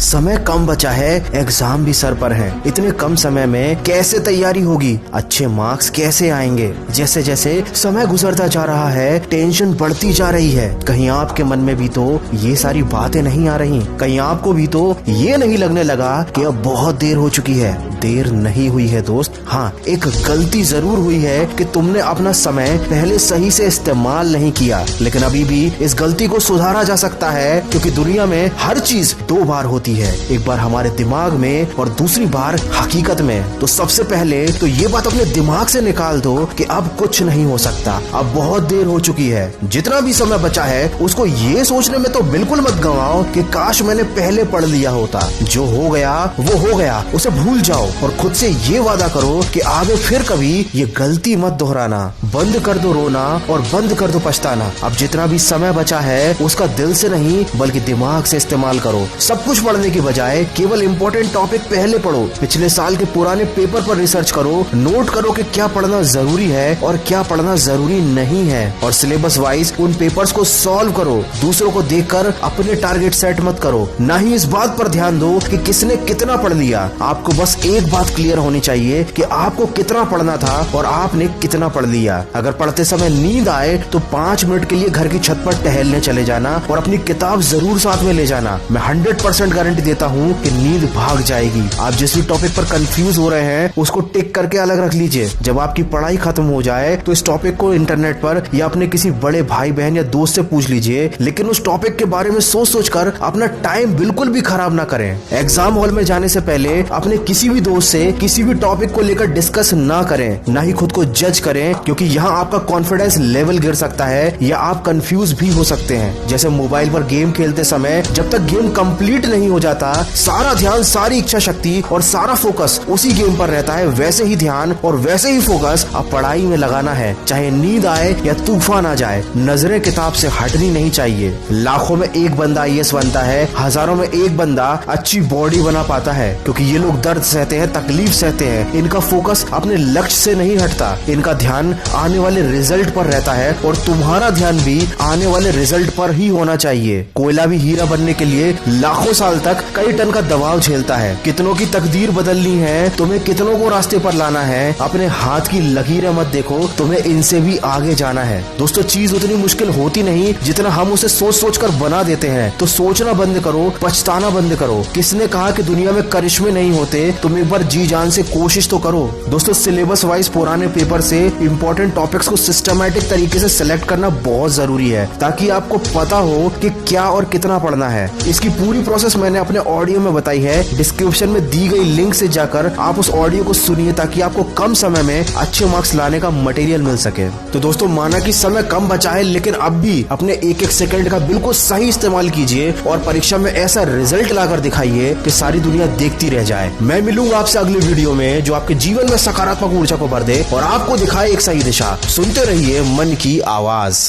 समय कम बचा है, एग्जाम भी सर पर है। इतने कम समय में कैसे तैयारी होगी, अच्छे मार्क्स कैसे आएंगे। जैसे जैसे समय गुजरता जा रहा है टेंशन बढ़ती जा रही है। कहीं आपके मन में भी तो ये सारी बातें नहीं आ रही, कहीं आपको भी तो ये नहीं लगने लगा कि अब बहुत देर हो चुकी है। देर नहीं हुई है दोस्त, हाँ एक गलती जरूर हुई है कि तुमने अपना समय पहले सही से इस्तेमाल नहीं किया। लेकिन अभी भी इस गलती को सुधारा जा सकता है, क्योंकि दुनिया में हर चीज दो बार होती है, एक बार हमारे दिमाग में और दूसरी बार हकीकत में। तो सबसे पहले तो ये बात अपने दिमाग से निकाल दो कि अब कुछ नहीं हो सकता, अब बहुत देर हो चुकी है। जितना भी समय बचा है उसको ये सोचने में तो बिल्कुल मत गंवाओ कि काश मैंने पहले पढ़ लिया होता। जो हो गया वो हो गया, उसे भूल जाओ और खुद से ये वादा करो कि आगे फिर कभी ये गलती मत दोहराना। बंद कर दो रोना और बंद कर दो पछताना। अब जितना भी समय बचा है उसका दिल से नहीं बल्कि दिमाग से इस्तेमाल करो। सब कुछ पढ़ने की बजाय केवल इम्पोर्टेंट टॉपिक पहले पढ़ो। पिछले साल के पुराने पेपर पर रिसर्च करो, नोट करो कि क्या पढ़ना जरूरी है और क्या पढ़ना जरूरी नहीं है, और सिलेबस वाइज उन पेपर्स को सॉल्व करो। दूसरों को देखकर अपने टारगेट सेट मत करो, ना ही इस बात पर ध्यान दो कि किसने कितना पढ़ लिया। आपको बस एक बात क्लियर होनी चाहिए कि आपको कितना पढ़ना था और आपने कितना पढ़ लिया। अगर पढ़ते समय नींद आए तो 5 मिनट के लिए घर की छत पर टहलने चले जाना और अपनी किताब जरूर साथ में ले जाना। मैं 100% गारंटी देता हूँ कि नींद भाग जाएगी। आप जिस भी टॉपिक पर कंफ्यूज हो रहे हैं उसको टिक करके अलग रख लीजिए। जब आपकी पढ़ाई खत्म हो जाए तो इस टॉपिक को इंटरनेट पर या अपने किसी बड़े भाई बहन या दोस्त से पूछ लीजिए, लेकिन उस टॉपिक के बारे में सोच कर अपना टाइम बिल्कुल भी खराब ना करें। एग्जाम हॉल में जाने से पहले अपने किसी भी दोस्त से किसी भी टॉपिक को लेकर डिस्कस ना करें, ना ही खुद को जज करें, क्योंकि यहाँ आपका कॉन्फिडेंस लेवल गिर सकता है या आप कंफ्यूज भी हो सकते हैं। जैसे मोबाइल पर गेम खेलते समय जब तक गेम कंप्लीट नहीं हो जाता सारा ध्यान, सारी इच्छा शक्ति और सारा फोकस उसी गेम पर रहता है, वैसे ही ध्यान और वैसे ही फोकस अब पढ़ाई में लगाना है। चाहे नींद आए या तूफान आ जाए, नजरें किताब से हटनी नहीं चाहिए। लाखों में एक बंदा IAS बनता है, हजारों में एक बंदा अच्छी बॉडी बना पाता है, क्योंकि ये लोग दर्द सहते हैं, तकलीफ सहते हैं। इनका फोकस अपने लक्ष्य से नहीं हटता, इनका ध्यान आने वाले रिजल्ट पर रहता है, और तुम्हारा ध्यान भी आने वाले रिजल्ट पर ही होना चाहिए। कोयला भी हीरा बनने के लिए लाखों साल तक कई टन का दबाव झेलता है। कितनों की तकदीर बदलनी है, तुम्हें कितनों को रास्ते पर लाना है। अपने हाथ की लकीरें मत देखो, तुम्हें इनसे भी आगे जाना है। दोस्तों चीज उतनी मुश्किल होती नहीं जितना हम उसे सोच कर बना देते हैं। तो सोचना बंद करो, पछताना बंद करो। किसने कहा कि दुनिया में करिश्मे नहीं होते? तुम एक बार जी जान से कोशिश तो करो। दोस्तों सिलेबस वाइज पुराने पेपर से इंपॉर्टेंट टॉपिक्स को सिस्टमैटिक तरीके से सिलेक्ट करना बहुत जरूरी है, ताकि आपको पता हो कि क्या और कितना पढ़ना है। इसकी पूरी प्रोसेस मैंने अपने ऑडियो में बताई है। डिस्क्रिप्शन में दी गई लिंक से जाकर आप उस ऑडियो को सुनिए, ताकि आपको कम समय में अच्छे मार्क्स लाने का मटेरियल मिल सके। तो दोस्तों माना कि समय कम बचा है, लेकिन अब भी अपने एक एक सेकंड का बिल्कुल सही इस्तेमाल कीजिए और परीक्षा में ऐसा रिजल्ट लाकर दिखाइए कि सारी दुनिया देखती रह जाए। मैं मिलूंगा आपसे अगले वीडियो में जो आपके जीवन में सकारात्मक ऊर्जा को भर दे और आपको दिखाए एक सही दिशा। सुनते रहिए मन की आवाज।